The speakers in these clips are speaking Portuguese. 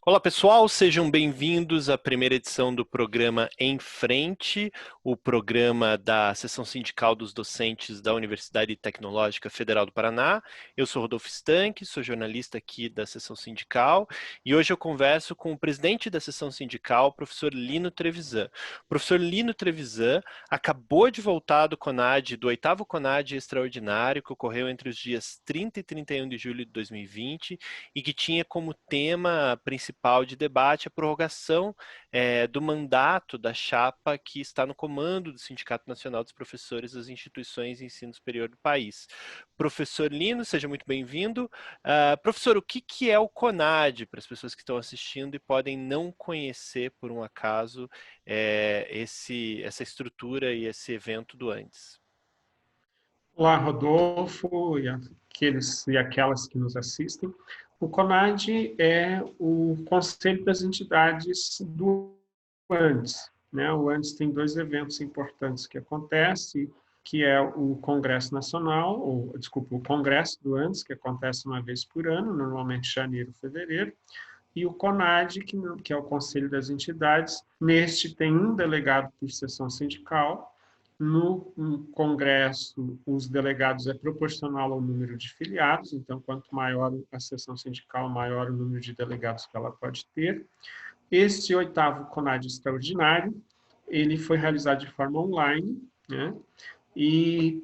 Olá pessoal, sejam bem-vindos à primeira edição do programa Em Frente, o programa da Seção Sindical dos Docentes da Universidade Tecnológica Federal do Paraná. Eu sou Rodolfo Stanque, sou jornalista aqui da Seção Sindical e hoje eu converso com o presidente da Seção Sindical, o professor Lino Trevisan. O professor Lino Trevisan acabou de voltar do CONAD, do 8º CONAD extraordinário, que ocorreu entre os dias 30 e 31 de julho de 2020 e que tinha como tema principal de debate a prorrogação do mandato da chapa que está no comando do Sindicato Nacional dos Professores das Instituições de Ensino Superior do país. Professor Lino, seja muito bem-vindo. Professor, o que é o CONAD, para as pessoas que estão assistindo e podem não conhecer, por um acaso, essa estrutura e esse evento do antes? Olá, Rodolfo e aqueles e aquelas que nos assistem. O CONAD é o Conselho das Entidades do ANDES, né? O ANDES tem dois eventos importantes que acontecem, que é o Congresso Nacional, ou, desculpa, o Congresso do ANDES, que acontece uma vez por ano, normalmente janeiro, fevereiro, e o CONAD, que é o Conselho das Entidades. Neste tem um delegado por seção sindical. No Congresso, os delegados é proporcional ao número de filiados, então, quanto maior a seção sindical, maior o número de delegados que ela pode ter. Este 8º CONAD extraordinário, ele foi realizado de forma online, né? E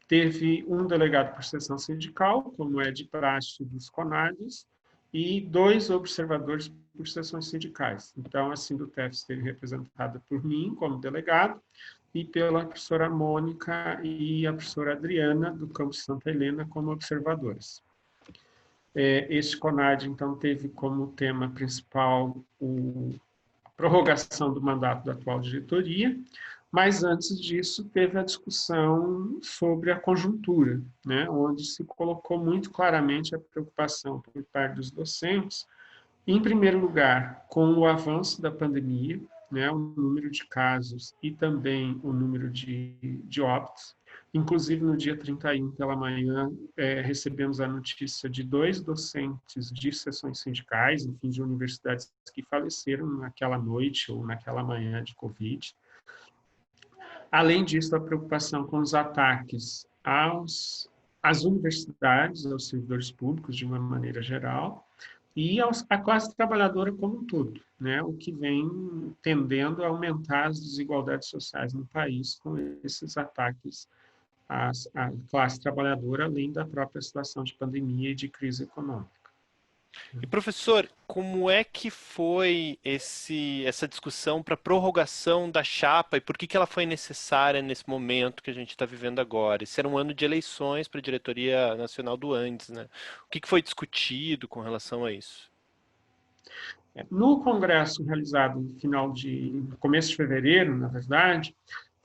teve um delegado por seção sindical, como é de praxe dos CONADs, e 2 observadores por seções sindicais. Então, a Sindutef esteve representada por mim, como delegado, e pela professora Mônica e a professora Adriana, do campus Santa Helena, como observadoras. Este CONAD, então, teve como tema principal a prorrogação do mandato da atual diretoria, mas antes disso teve a discussão sobre a conjuntura, né, onde se colocou muito claramente a preocupação por parte dos docentes, em primeiro lugar, com o avanço da pandemia, né, o número de casos e também o número de óbitos. Inclusive, no dia 31, pela manhã, recebemos a notícia de 2 docentes de seções sindicais, enfim, de universidades que faleceram naquela noite ou naquela manhã de Covid. Além disso, a preocupação com os ataques às universidades, aos servidores públicos, de uma maneira geral, e à classe trabalhadora como um todo, né? O que vem tendendo a aumentar as desigualdades sociais no país com esses ataques à classe trabalhadora, além da própria situação de pandemia e de crise econômica. E professor, como é que foi essa discussão para prorrogação da chapa e por que ela foi necessária nesse momento que a gente está vivendo agora? Esse era um ano de eleições para a diretoria nacional do Andes, né? O que foi discutido com relação a isso? No congresso realizado no começo de fevereiro, na verdade,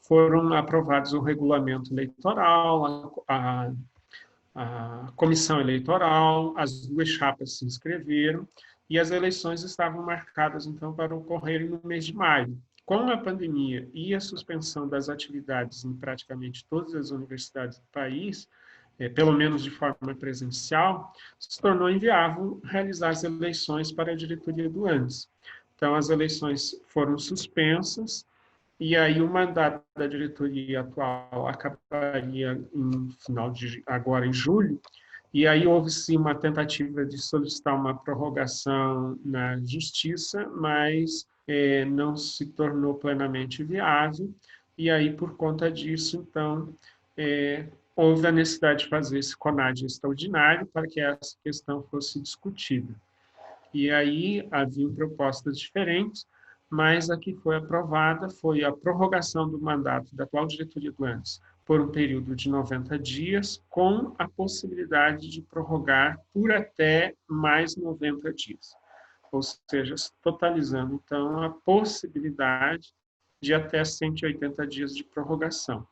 foram aprovados o regulamento eleitoral, a comissão eleitoral, as 2 chapas se inscreveram e as eleições estavam marcadas, então, para ocorrerem no mês de maio. Com a pandemia e a suspensão das atividades em praticamente todas as universidades do país, pelo menos de forma presencial, se tornou inviável realizar as eleições para a diretoria do ANDES. Então, as eleições foram suspensas, e aí o mandato da diretoria atual acabaria em final de agora em julho, e aí houve sim uma tentativa de solicitar uma prorrogação na justiça, mas não se tornou plenamente viável, e aí por conta disso, então, houve a necessidade de fazer esse CONAD extraordinário para que essa questão fosse discutida. E aí haviam propostas diferentes, mas a que foi aprovada foi a prorrogação do mandato da atual diretoria do ANDES por um período de 90 dias, com a possibilidade de prorrogar por até mais 90 dias. Ou seja, totalizando, então, a possibilidade de até 180 dias de prorrogação.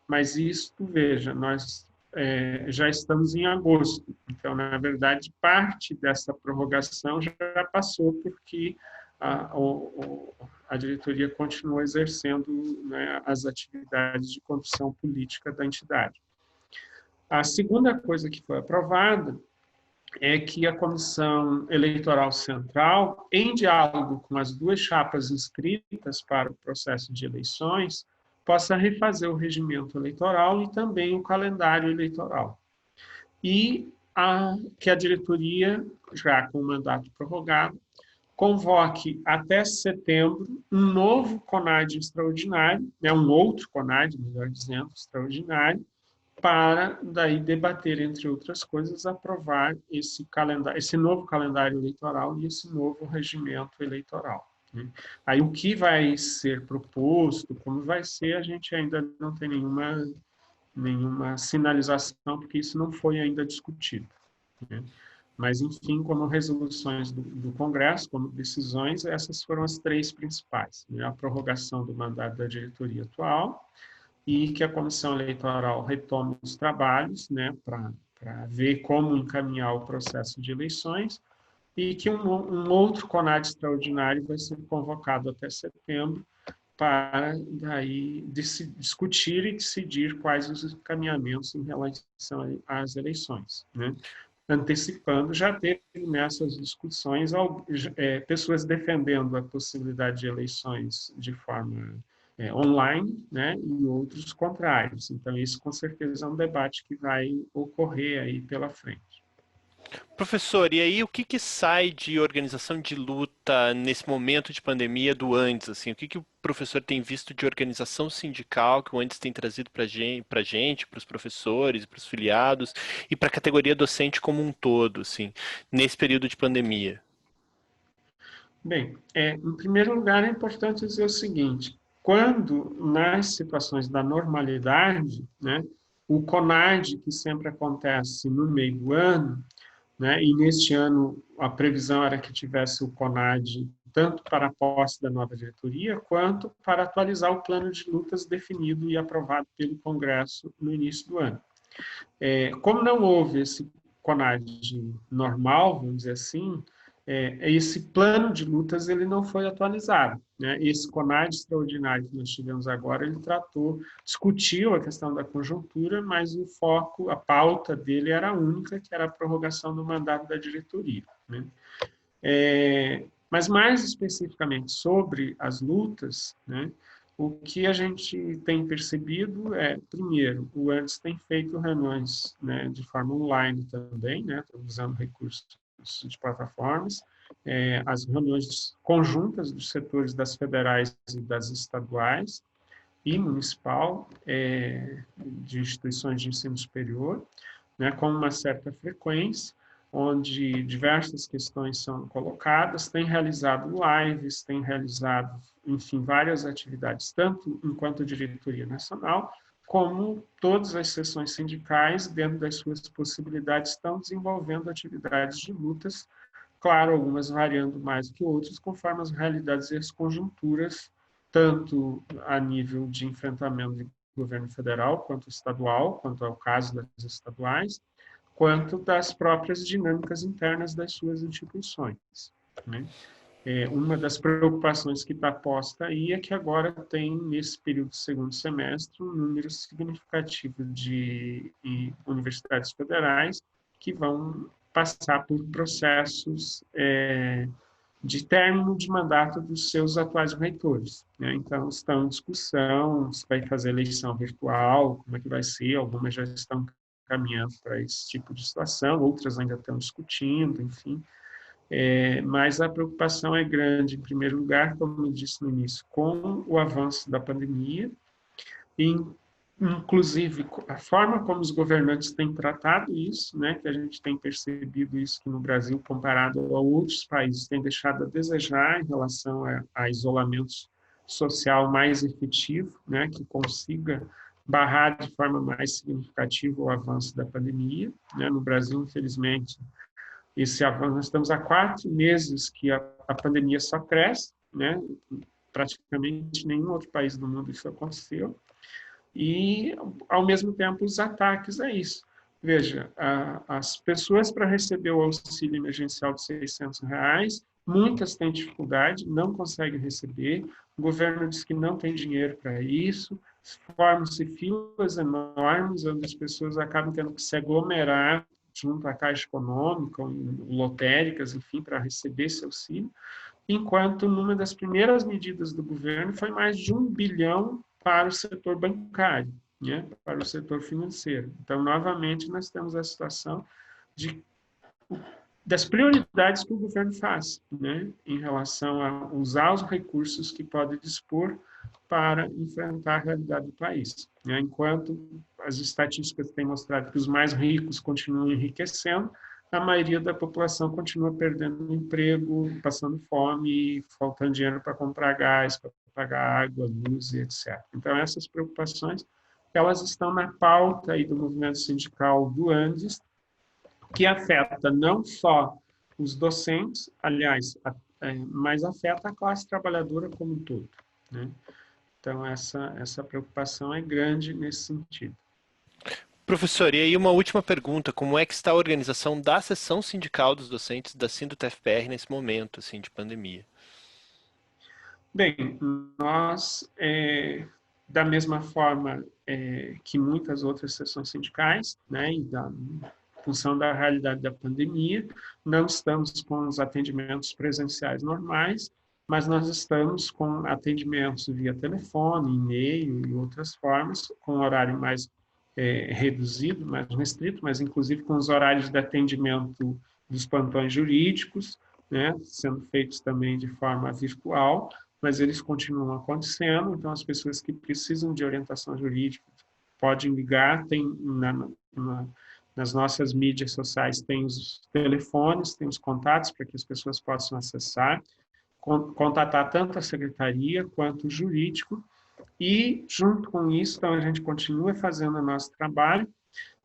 Mas isso, veja, nós já estamos em agosto, então, na verdade, parte dessa prorrogação já passou, porque a diretoria continua exercendo, né, as atividades de condução política da entidade. A segunda coisa que foi aprovada é que a Comissão Eleitoral Central, em diálogo com as duas chapas inscritas para o processo de eleições, possa refazer o regimento eleitoral e também o calendário eleitoral. E que a diretoria, já com o mandato prorrogado, convoque até setembro um novo CONAD extraordinário, um outro CONAD, melhor dizendo, extraordinário, para daí debater, entre outras coisas, aprovar esse calendário, esse novo calendário eleitoral e esse novo regimento eleitoral. Aí o que vai ser proposto, como vai ser, a gente ainda não tem nenhuma sinalização, porque isso não foi ainda discutido. Mas, enfim, como resoluções do Congresso, como decisões, essas foram as três principais. A prorrogação do mandato da diretoria atual, e que a Comissão Eleitoral retome os trabalhos, para ver como encaminhar o processo de eleições, e que um outro CONAD extraordinário vai ser convocado até setembro para daí discutir e decidir quais os encaminhamentos em relação às eleições. Antecipando, já teve nessas discussões pessoas defendendo a possibilidade de eleições de forma online, e outros contrários. Então, isso com certeza é um debate que vai ocorrer aí pela frente. Professor, e aí o que sai de organização de luta nesse momento de pandemia do antes? Assim, o que o professor tem visto de organização sindical que o antes tem trazido para a gente, para os professores, para os filiados e para a categoria docente como um todo, assim, nesse período de pandemia? Bem, em primeiro lugar, é importante dizer o seguinte: quando nas situações da normalidade, o CONAD, que sempre acontece no meio do ano, e neste ano a previsão era que tivesse o CONAD tanto para a posse da nova diretoria, quanto para atualizar o plano de lutas definido e aprovado pelo Congresso no início do ano. Como não houve esse CONAD normal, vamos dizer assim, esse plano de lutas ele não foi atualizado. Esse CONAD extraordinário que nós tivemos agora, ele discutiu a questão da conjuntura, mas o foco, a pauta dele era única, que era a prorrogação do mandato da diretoria. Mas mais especificamente sobre as lutas, o que a gente tem percebido é, primeiro, o antes tem feito reuniões de forma online também, usando recursos de plataformas, as reuniões conjuntas dos setores das federais e das estaduais e municipal, de instituições de ensino superior, com uma certa frequência, onde diversas questões são colocadas, tem realizado lives, tem realizado, enfim, várias atividades, tanto enquanto diretoria nacional, como todas as seções sindicais, dentro das suas possibilidades, estão desenvolvendo atividades de lutas, claro, algumas variando mais que outras, conforme as realidades e as conjunturas, tanto a nível de enfrentamento do governo federal, quanto estadual, quanto ao caso das estaduais, quanto das próprias dinâmicas internas das suas instituições. Uma das preocupações que está posta aí é que agora tem, nesse período do segundo semestre, um número significativo de universidades federais que vão passar por processos de término de mandato dos seus atuais reitores. Então, estão em discussão, se vai fazer eleição virtual, como é que vai ser, algumas já estão caminhando para esse tipo de situação, outras ainda estão discutindo, enfim. Mas a preocupação é grande, em primeiro lugar, como eu disse no início, com o avanço da pandemia, e, inclusive, a forma como os governantes têm tratado isso, que a gente tem percebido isso que no Brasil, comparado a outros países, tem deixado a desejar em relação a isolamento social mais efetivo, que consiga barrar de forma mais significativa o avanço da pandemia. No Brasil, infelizmente, esse avanço, nós estamos há 4 meses que a pandemia só cresce, praticamente nenhum outro país do mundo isso aconteceu, e, ao mesmo tempo, os ataques a isso. Veja, as pessoas para receber o auxílio emergencial de R$600, muitas têm dificuldade, não conseguem receber, o governo diz que não tem dinheiro para isso, formam-se filas enormes, onde as pessoas acabam tendo que se aglomerar, junto à Caixa Econômica, lotéricas, enfim, para receber esse auxílio, enquanto numa das primeiras medidas do governo foi mais de 1 bilhão para o setor bancário, né, para o setor financeiro. Então, novamente, nós temos a situação de das prioridades que o governo faz, né, em relação a usar os recursos que pode dispor para enfrentar a realidade do país. Né? Enquanto as estatísticas têm mostrado que os mais ricos continuam enriquecendo, a maioria da população continua perdendo emprego, passando fome, faltando dinheiro para comprar gás, para pagar água, luz e etc. Então, essas preocupações, elas estão na pauta aí do movimento sindical do Andes, que afeta não só os docentes, aliás, mas afeta a classe trabalhadora como um todo. Né? Então, essa preocupação é grande nesse sentido. Professor, e aí uma última pergunta, como é que está a organização da seção sindical dos docentes da Sindutef-PR nesse momento assim, de pandemia? Bem, nós, da mesma forma que muitas outras seções sindicais, né, e função da realidade da pandemia, não estamos com os atendimentos presenciais normais, mas nós estamos com atendimentos via telefone, e-mail e outras formas, com horário mais reduzido, mais restrito, mas inclusive com os horários de atendimento dos plantões jurídicos, né, sendo feitos também de forma virtual, mas eles continuam acontecendo, então as pessoas que precisam de orientação jurídica podem ligar, tem nas nossas mídias sociais tem os telefones, tem os contatos para que as pessoas possam acessar, contatar tanto a secretaria quanto o jurídico, e junto com isso, então, a gente continua fazendo o nosso trabalho,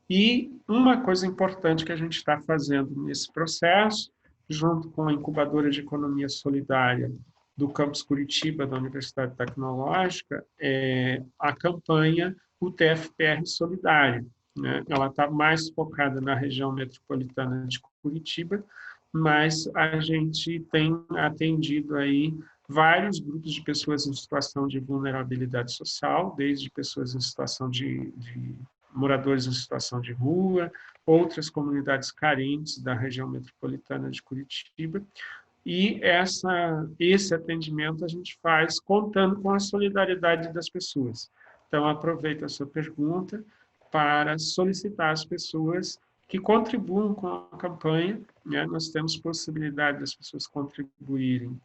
e uma coisa importante que a gente está fazendo nesse processo, junto com a incubadora de economia solidária do campus Curitiba, da Universidade Tecnológica, é a campanha UTF-PR Solidária. Né? Ela está mais focada na região metropolitana de Curitiba, mas a gente tem atendido aí vários grupos de pessoas em situação de vulnerabilidade social, desde pessoas em situação de moradores em situação de rua, outras comunidades carentes da região metropolitana de Curitiba, e esse atendimento a gente faz contando com a solidariedade das pessoas. Então, aproveito a sua pergunta para solicitar às pessoas que contribuam com a campanha. Né? Nós temos possibilidade das pessoas contribuírem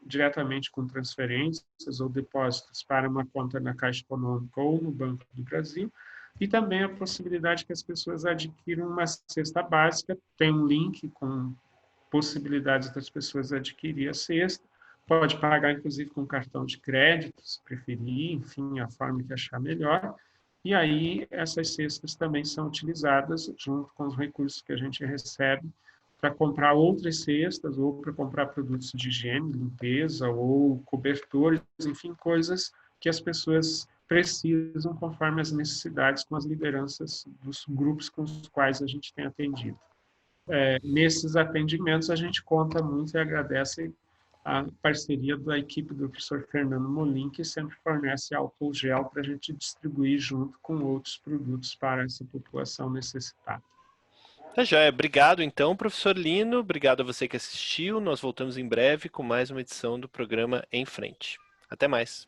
diretamente com transferências ou depósitos para uma conta na Caixa Econômica ou no Banco do Brasil, e também a possibilidade que as pessoas adquiram uma cesta básica, tem um link com possibilidades das pessoas adquirir a cesta, pode pagar inclusive com cartão de crédito, se preferir, enfim, a forma que achar melhor, e aí essas cestas também são utilizadas junto com os recursos que a gente recebe para comprar outras cestas ou para comprar produtos de higiene, limpeza ou cobertores, enfim, coisas que as pessoas precisam conforme as necessidades com as lideranças dos grupos com os quais a gente tem atendido. Nesses atendimentos, a gente conta muito e agradece a parceria da equipe do professor Fernando Molim, que sempre fornece álcool gel para a gente distribuir junto com outros produtos para essa população necessitada. Tá joia. Obrigado, então, professor Lino. Obrigado a você que assistiu. Nós voltamos em breve com mais uma edição do programa Em Frente. Até mais.